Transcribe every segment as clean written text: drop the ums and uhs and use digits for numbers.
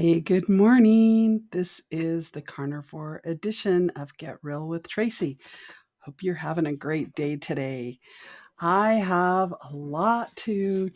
Hey, good morning. This is the carnivore edition of Get Real with Tracy. Hope you're having a great day today. I have a lot to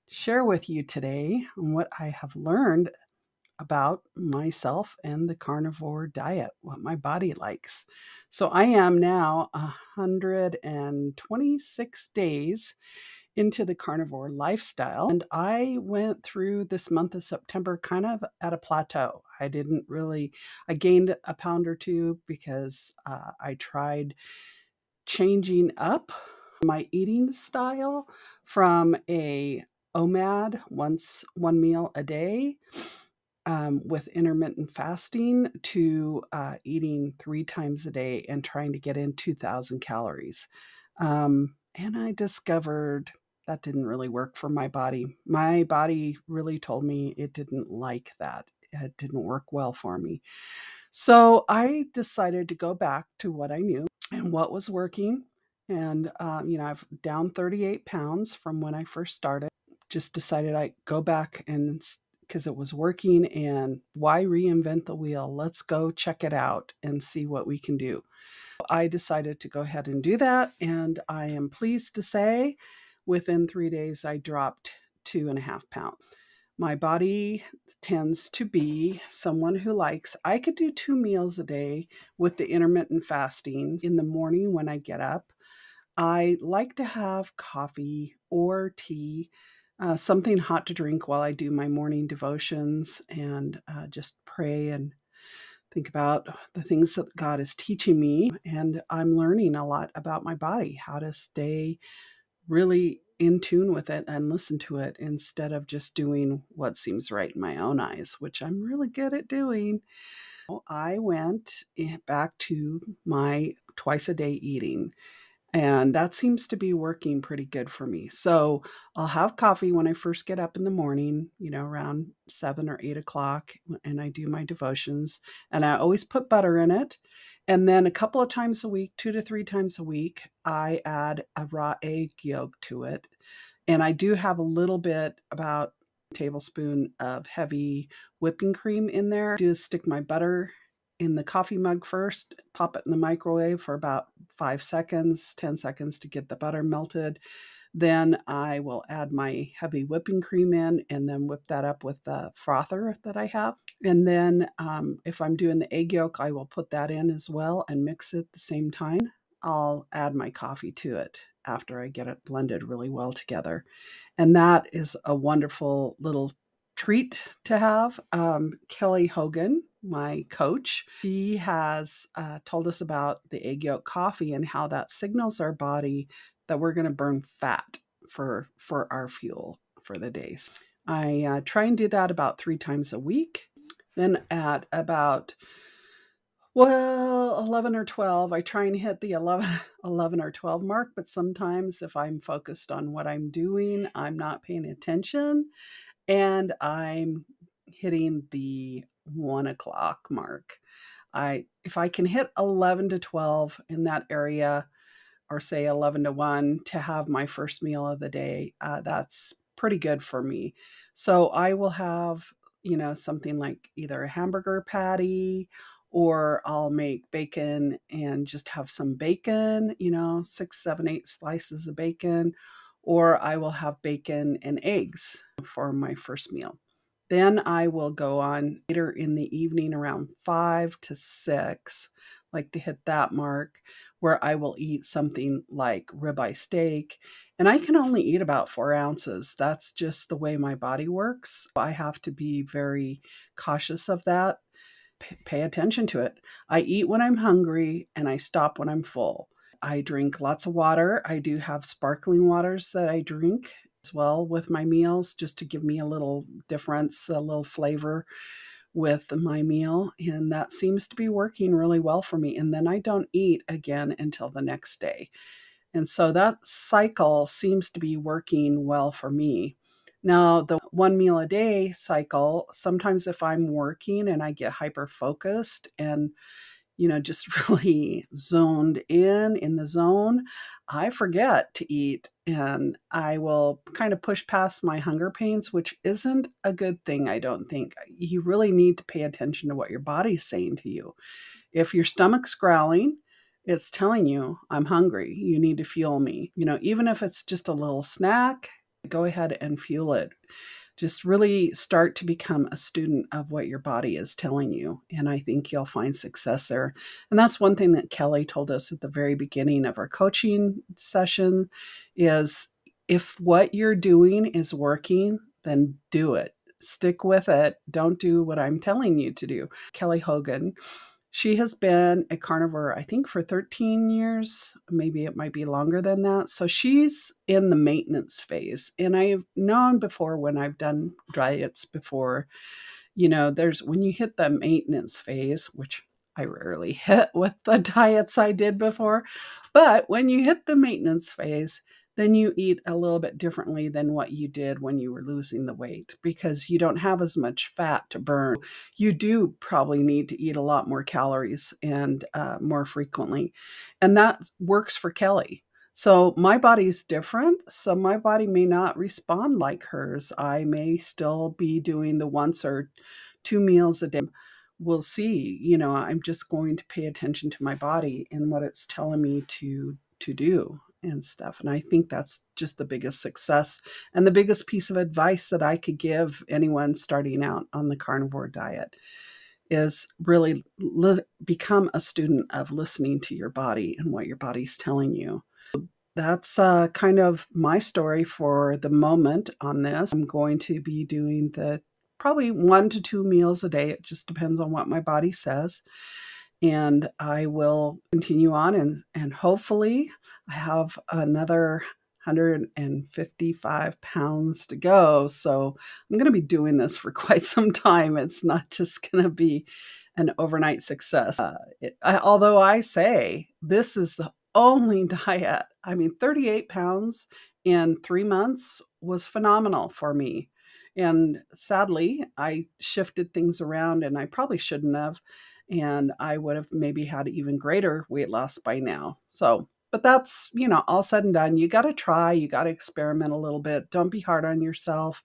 share with you today on what I have learned about myself and the carnivore diet, what my body likes. So I am now 126 days into the carnivore lifestyle, and I went through this month of September kind of at a plateau. I gained a pound or two because I tried changing up my eating style from a OMAD, one meal a day, with intermittent fasting, to eating 3 times a day and trying to get in 2,000 calories. And I discovered that didn't really work for my body. My body really told me it didn't like that. It didn't work well for me. So I decided to go back to what I knew and what was working. And, I've down 38 pounds from when I first started. Just decided I'd go back and because it was working, and why reinvent the wheel? Let's go check it out and see what we can do. I decided to go ahead and do that, and I am pleased to say within 3 days I dropped 2.5 pounds. My body tends to be someone who likes, I could do 2 meals a day with the intermittent fasting. In the morning when I get up, I like to have coffee or tea, something hot to drink while I do my morning devotions, and just pray and think about the things that God is teaching me. And I'm learning a lot about my body, how to stay really in tune with it and listen to it instead of just doing what seems right in my own eyes, which I'm really good at doing. I went back to my twice a day eating, and that seems to be working pretty good for me. So I'll have coffee when I first get up in the morning, around 7 or 8 o'clock, and I do my devotions. And I always put butter in it. And then a couple of times a week, 2 to 3 times a week, I add a raw egg yolk to it. And I do have a little bit, about a tablespoon of heavy whipping cream in there. I do stick my butter in the coffee mug first, pop it in the microwave for about 5 seconds, 10 seconds to get the butter melted. Then I will add my heavy whipping cream in and then whip that up with the frother that I have. And then if I'm doing the egg yolk, I will put that in as well and mix it at the same time. I'll add my coffee to it after I get it blended really well together. And that is a wonderful little treat to have. Kelly Hogan, my coach, she has told us about the egg yolk coffee and how that signals our body that we're going to burn fat for our fuel for the days. I try and do that about 3 times a week. Then at about 11 or 12, I try and hit the 11 or 12 mark, but sometimes if I'm focused on what I'm doing, I'm not paying attention, and I'm hitting the 1 o'clock mark. If I can hit 11 to 12 in that area, or say 11 to 1 to have my first meal of the day, that's pretty good for me. So I will have, something like either a hamburger patty, or I'll make bacon and just have some bacon, 6, 7, 8 slices of bacon, or I will have bacon and eggs for my first meal. Then I will go on later in the evening around 5 to 6, like to hit that mark, where I will eat something like ribeye steak. And I can only eat about 4 ounces. That's just the way my body works. I have to be very cautious of that. Pay attention to it. I eat when I'm hungry and I stop when I'm full. I drink lots of water. I do have sparkling waters that I drink as well with my meals, just to give me a little difference, a little flavor with my meal. And that seems to be working really well for me. And then I don't eat again until the next day. And so that cycle seems to be working well for me. Now, the 1 meal a day cycle, sometimes if I'm working and I get hyper focused and just really zoned in the zone, I forget to eat and I will kind of push past my hunger pains, which isn't a good thing, I don't think. You really need to pay attention to what your body's saying to you. If your stomach's growling, it's telling you, I'm hungry. You need to fuel me. Even if it's just a little snack, go ahead and fuel it. Just really start to become a student of what your body is telling you. And I think you'll find success there. And that's one thing that Kelly told us at the very beginning of our coaching session is if what you're doing is working, then do it. Stick with it. Don't do what I'm telling you to do. Kelly Hogan, she has been a carnivore, I think, for 13 years. Maybe it might be longer than that. So she's in the maintenance phase. And I've known before when I've done diets before, there's when you hit the maintenance phase, which I rarely hit with the diets I did before. But when you hit the maintenance phase, then you eat a little bit differently than what you did when you were losing the weight because you don't have as much fat to burn. You do probably need to eat a lot more calories and more frequently. And that works for Kelly. So my body's different. So my body may not respond like hers. I may still be doing the once or two meals a day. We'll see. I'm just going to pay attention to my body and what it's telling me to do and stuff. And I think that's just the biggest success and the biggest piece of advice that I could give anyone starting out on the carnivore diet is really become a student of listening to your body and what your body's telling you. That's kind of my story for the moment on this. I'm going to be doing the probably 1 to 2 meals a day. It just depends on what my body says. And I will continue on and hopefully I have another 155 pounds to go. So I'm going to be doing this for quite some time. It's not just going to be an overnight success. Although I say this is the only diet. 38 pounds in 3 months was phenomenal for me. And sadly, I shifted things around and I probably shouldn't have. And I would have maybe had even greater weight loss by now. So, but that's, all said and done. You got to try, you got to experiment a little bit. Don't be hard on yourself.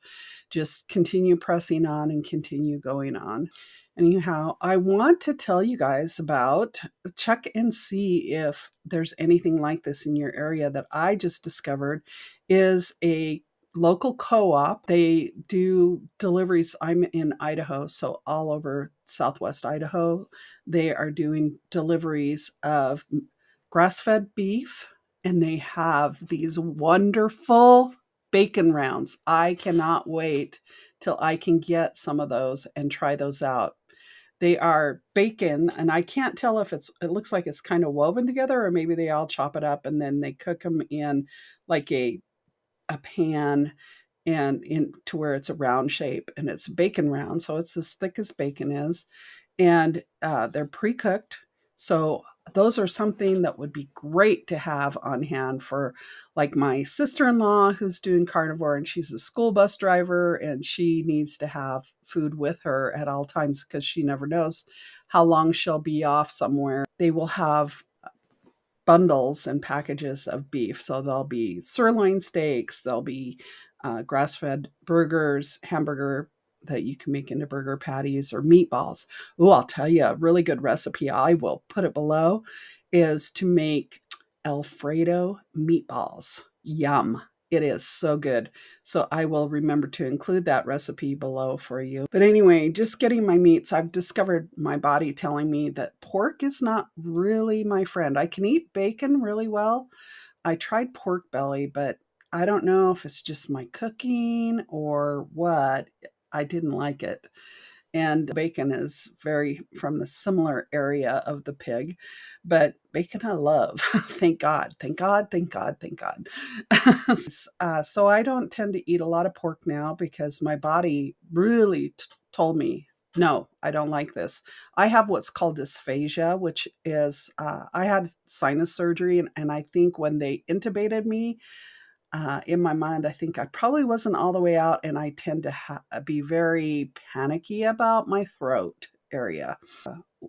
Just continue pressing on and continue going on. Anyhow, I want to tell you guys about, check and see if there's anything like this in your area that I just discovered is a local co-op. They do deliveries. I'm in Idaho, so all over Southwest Idaho, they are doing deliveries of grass-fed beef, and they have these wonderful bacon rounds. I cannot wait till I can get some of those and try those out. They are bacon, and I can't tell if it looks like it's kind of woven together, or maybe they all chop it up and then they cook them in like a pan and in to where it's a round shape and it's bacon round. So it's as thick as bacon is. And they're pre-cooked. So those are something that would be great to have on hand for like my sister-in-law who's doing carnivore and she's a school bus driver and she needs to have food with her at all times because she never knows how long she'll be off somewhere. They will have bundles and packages of beef. So there'll be sirloin steaks, there'll be grass-fed burgers, hamburger that you can make into burger patties or meatballs. Oh, I'll tell you a really good recipe. I will put it below is to make Alfredo meatballs. Yum. It is so good. So I will remember to include that recipe below for you. But anyway, just getting my meats, I've discovered my body telling me that pork is not really my friend. I can eat bacon really well. I tried pork belly, but I don't know if it's just my cooking or what. I didn't like it. And bacon is very from the similar area of the pig, but bacon I love. Thank God, thank God, thank God, thank God. So I don't tend to eat a lot of pork now because my body really told me, no, I don't like this. I have what's called dysphagia, which is I had sinus surgery, and I think when they intubated me, in my mind, I think I probably wasn't all the way out, and I tend to be very panicky about my throat area.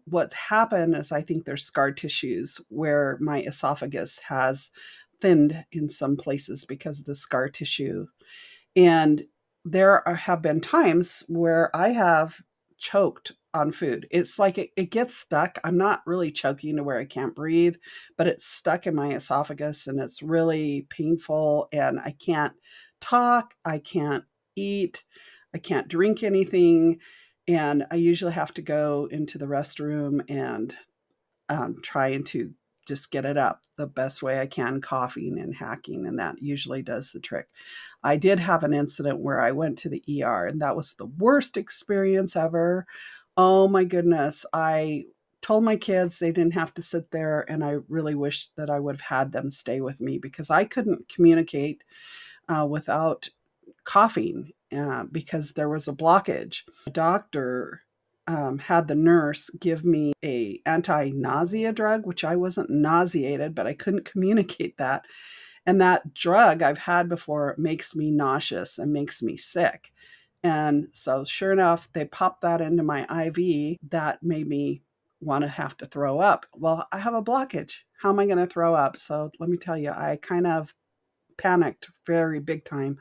what's happened is I think there's scar tissues where my esophagus has thinned in some places because of the scar tissue. And have been times where I have choked on food. It's like it gets stuck. I'm not really choking to where I can't breathe, but it's stuck in my esophagus and it's really painful. And I can't talk, I can't eat, I can't drink anything. And I usually have to go into the restroom and trying to just get it up the best way I can, coughing and hacking, and that usually does the trick. I did have an incident where I went to the ER, and that was the worst experience ever. Oh my goodness. I told my kids they didn't have to sit there, and I really wish that I would have had them stay with me because I couldn't communicate without coughing because there was a blockage. The doctor had the nurse give me a anti-nausea drug, which I wasn't nauseated, but I couldn't communicate that. And that drug I've had before makes me nauseous and makes me sick. And so sure enough, they popped that into my IV. That made me want to have to throw up. Well, I have a blockage. How am I going to throw up? So let me tell you, I kind of panicked very big time.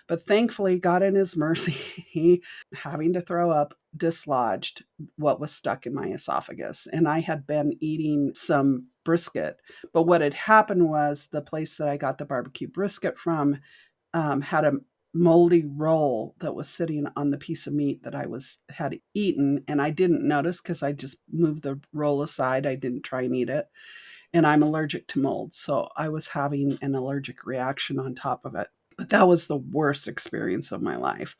But thankfully, God in his mercy, he, having to throw up, dislodged what was stuck in my esophagus. And I had been eating some brisket. But what had happened was the place that I got the barbecue brisket from had a moldy roll that was sitting on the piece of meat that had eaten. And I didn't notice because I just moved the roll aside. I didn't try and eat it. And I'm allergic to mold. So I was having an allergic reaction on top of it. But that was the worst experience of my life.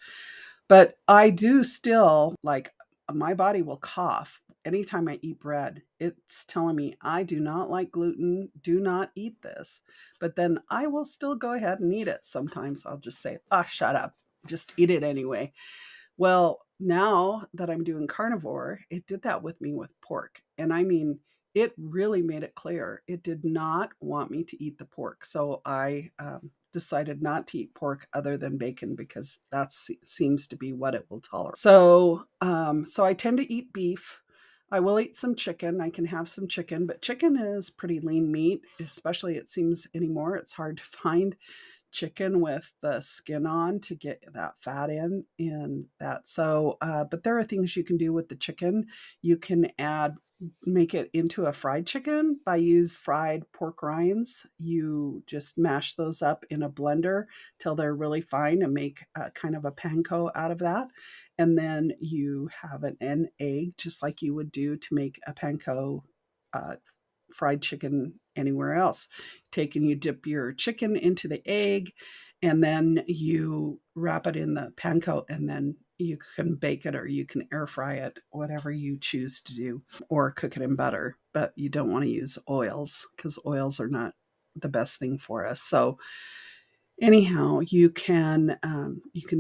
But I do still, like, my body will cough anytime I eat bread. It's telling me I do not like gluten, do not eat this. But then I will still go ahead and eat it. Sometimes I'll just say, shut up, just eat it anyway. Well, now that I'm doing carnivore, it did that with me with pork. And I mean, it really made it clear it did not want me to eat the pork. So I decided not to eat pork other than bacon because that seems to be what it will tolerate. So I tend to eat beef. I will eat some chicken. I can have some chicken, but chicken is pretty lean meat, especially it seems anymore. It's hard to find chicken with the skin on to get that fat in and that. So, but there are things you can do with the chicken. You can make it into a fried chicken by use fried pork rinds. You just mash those up in a blender till they're really fine and make kind of a panko out of that. And then you have an egg, just like you would do to make a panko fried chicken anywhere else. You dip your chicken into the egg and then you wrap it in the panko and then you can bake it or you can air fry it, whatever you choose to do, or cook it in butter. But you don't want to use oils because oils are not the best thing for us. So anyhow, you can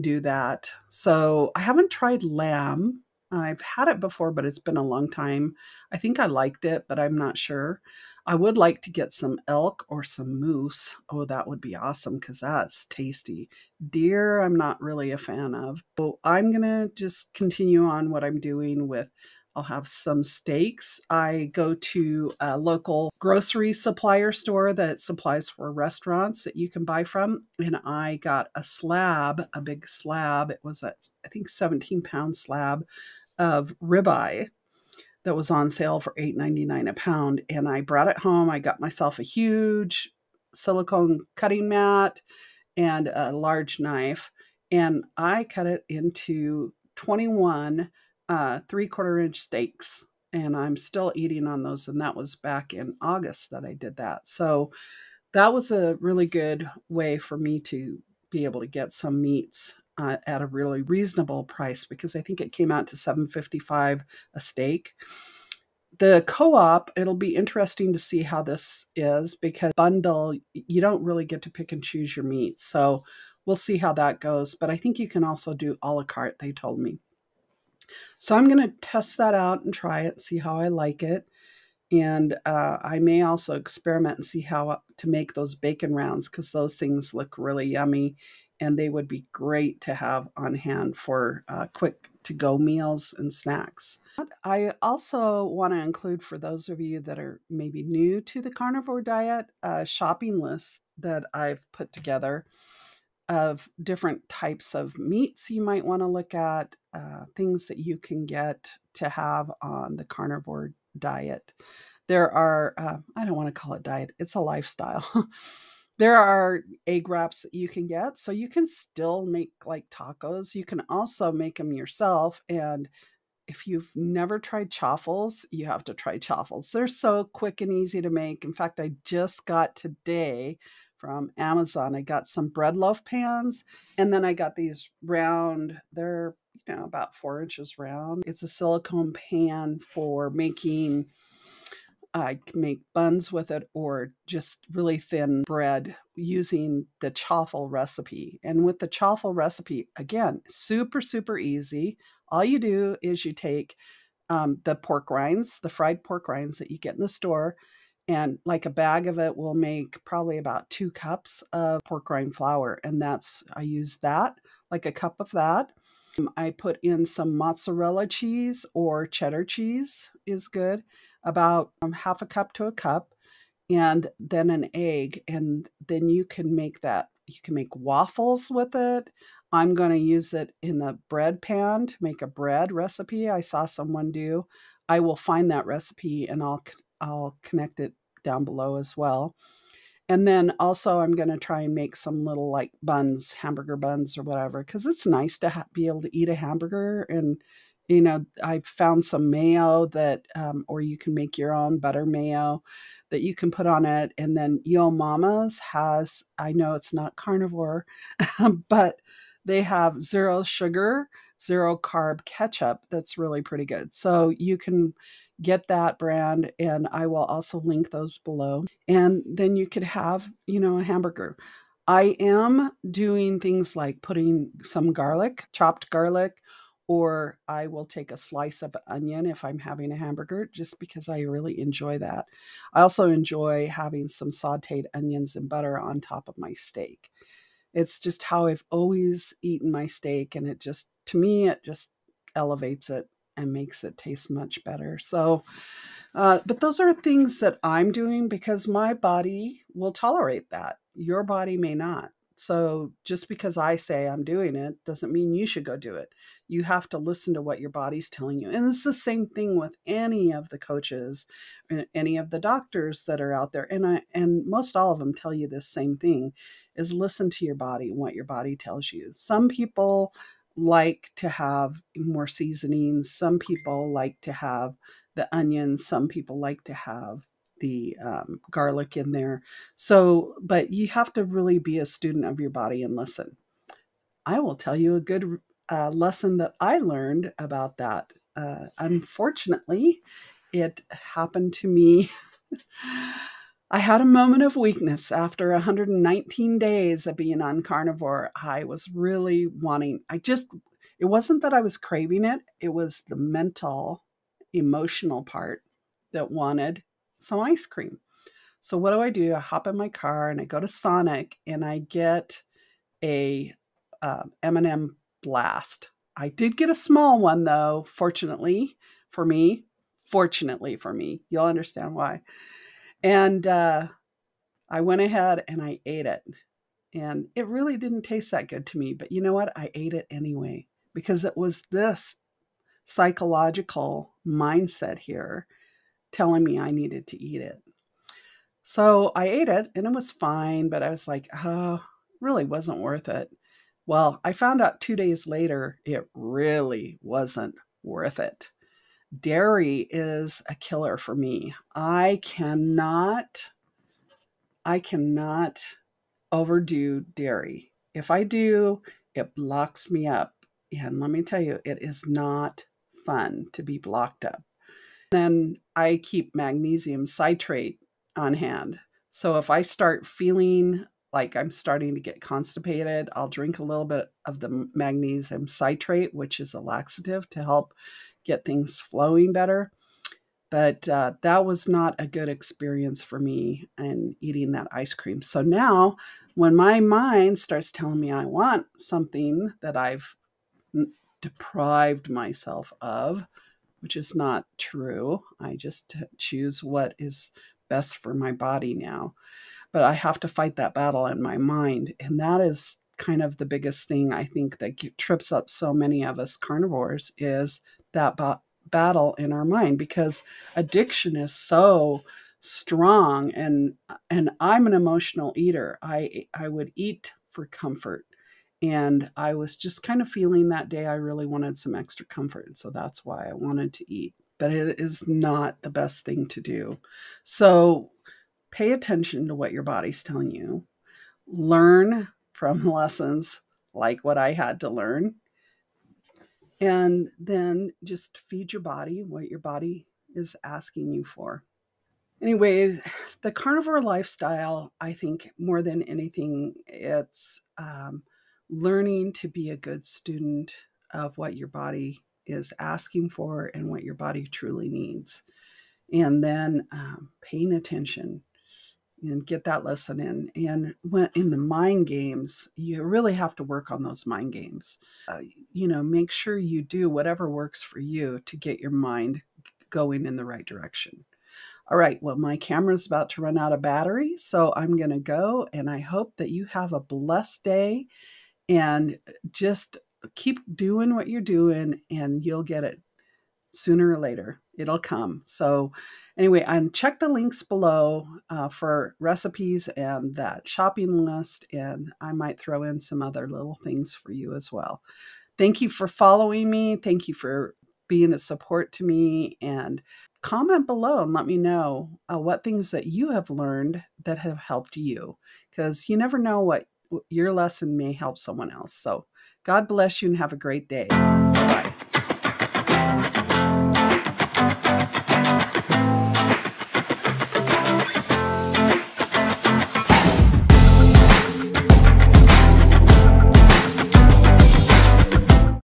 do that. So I haven't tried lamb. I've had it before, but it's been a long time. I think I liked it, but I'm not sure. I would like to get some elk or some moose. Oh, that would be awesome because that's tasty. Deer, I'm not really a fan of. So I'm going to just continue on what I'm doing with. I'll have some steaks. I go to a local grocery supplier store that supplies for restaurants that you can buy from. And I got a big slab. It was I think 17-pound slab of ribeye that was on sale for $8.99 a pound. And I brought it home. I got myself a huge silicone cutting mat and a large knife. And I cut it into 21 3/4 inch steaks. And I'm still eating on those. And that was back in August that I did that. So that was a really good way for me to be able to get some meats at a really reasonable price because I think it came out to $7.55 a steak. The co-op, it'll be interesting to see how this is because bundle, you don't really get to pick and choose your meat. So we'll see how that goes. But I think you can also do a la carte, they told me. So I'm going to test that out and try it, see how I like it. And I may also experiment and see how to make those bacon rounds because those things look really yummy and they would be great to have on hand for quick to-go meals and snacks. I also want to include, for those of you that are maybe new to the carnivore diet, a shopping list that I've put together of different types of meats you might want to look at, things that you can get to have on the carnivore diet. There are, I don't want to call it diet, it's a lifestyle. There are egg wraps that you can get, so you can still make like tacos. You can also make them yourself. And if you've never tried chaffles, you have to try chaffles. They're so quick and easy to make. In fact, I just got today from Amazon, I got some bread loaf pans, and then I got these round, they're, about 4 inches round. It's a silicone pan for making, I can make buns with it or just really thin bread using the chaffle recipe. And with the chaffle recipe, again, super, super easy. All you do is you take the pork rinds, the fried pork rinds that you get in the store, and like a bag of it will make probably about 2 cups of pork rind flour. And I use that, like a cup of that. I put in some mozzarella cheese or cheddar cheese is good, about half a cup to a cup, and then an egg. And then you can make that. You can make waffles with it. I'm going to use it in the bread pan to make a bread recipe I saw someone do. I will find that recipe and I'll connect it down below as well. And then also I'm going to try and make some little like buns, hamburger buns or whatever, because it's nice to be able to eat a hamburger. And, I found some mayo that, or you can make your own butter mayo that you can put on it. And then Yo Mama's has, I know it's not carnivore, but they have zero sugar, zero carb ketchup that's really pretty good. So you can get that brand, and I will also link those below. And then you could have, a hamburger. I am doing things like putting some garlic, chopped garlic, or I will take a slice of onion if I'm having a hamburger, just because I really enjoy that. I also enjoy having some sauteed onions and butter on top of my steak. It's just how I've always eaten my steak, and to me, it just elevates it and makes it taste much better. So, but those are things that I'm doing because my body will tolerate that. Your body may not. So just because I say I'm doing it doesn't mean you should go do it. You have to listen to what your body's telling you. And it's the same thing with any of the coaches, any of the doctors that are out there. And most all of them tell you this same thing, is listen to your body and what your body tells you. Some people like to have more seasonings. Some people like to have the onions. Some people like to have the garlic in there. So, but you have to really be a student of your body and listen. I will tell you a good lesson that I learned about that. Unfortunately, it happened to me. I had a moment of weakness after 119 days of being on carnivore. I was really wanting, it wasn't that I was craving it. It was the mental, emotional part that wanted some ice cream. So what do? I hop in my car and I go to Sonic and I get a M&M Blast. I did get a small one though, fortunately for me. Fortunately for me. You'll understand why. And I went ahead and I ate it. And it really didn't taste that good to me. But you know what? I ate it anyway because it was this psychological mindset here telling me I needed to eat it. So I ate it and it was fine, but I was like, oh, really wasn't worth it. Well, I found out 2 days later, it really wasn't worth it. Dairy is a killer for me. I cannot overdo dairy. If I do, it blocks me up. And let me tell you, it is not fun to be blocked up. Then I keep magnesium citrate on hand. So if I start feeling like I'm starting to get constipated, I'll drink a little bit of the magnesium citrate, which is a laxative to help get things flowing better. But that was not a good experience for me in eating that ice cream. So now when my mind starts telling me I want something that I've deprived myself of, which is not true. I just choose what is best for my body now. But I have to fight that battle in my mind. And that is kind of the biggest thing I think that trips up so many of us carnivores is that battle in our mind, because addiction is so strong, and I'm an emotional eater. I would eat for comfort, and I was just kind of feeling that day I really wanted some extra comfort, and so that's why I wanted to eat. But it is not the best thing to do. So pay attention to what your body's telling you. Learn from lessons like what I had to learn, and then just feed your body what your body is asking you for. Anyway, the carnivore lifestyle, I think more than anything, it's learning to be a good student of what your body is asking for and what your body truly needs. And then paying attention and get that lesson in. And when in the mind games, you really have to work on those mind games. Make sure you do whatever works for you to get your mind going in the right direction. All right, well, my camera's about to run out of battery, so I'm going to go, and I hope that you have a blessed day, and just keep doing what you're doing, and you'll get it sooner or later. It'll come. So anyway, check the links below for recipes and that shopping list, and I might throw in some other little things for you as well. Thank you for following me. Thank you for being a support to me, and comment below and let me know what things that you have learned that have helped you, because you never know what your lesson may help someone else. So God bless you and have a great day. Bye.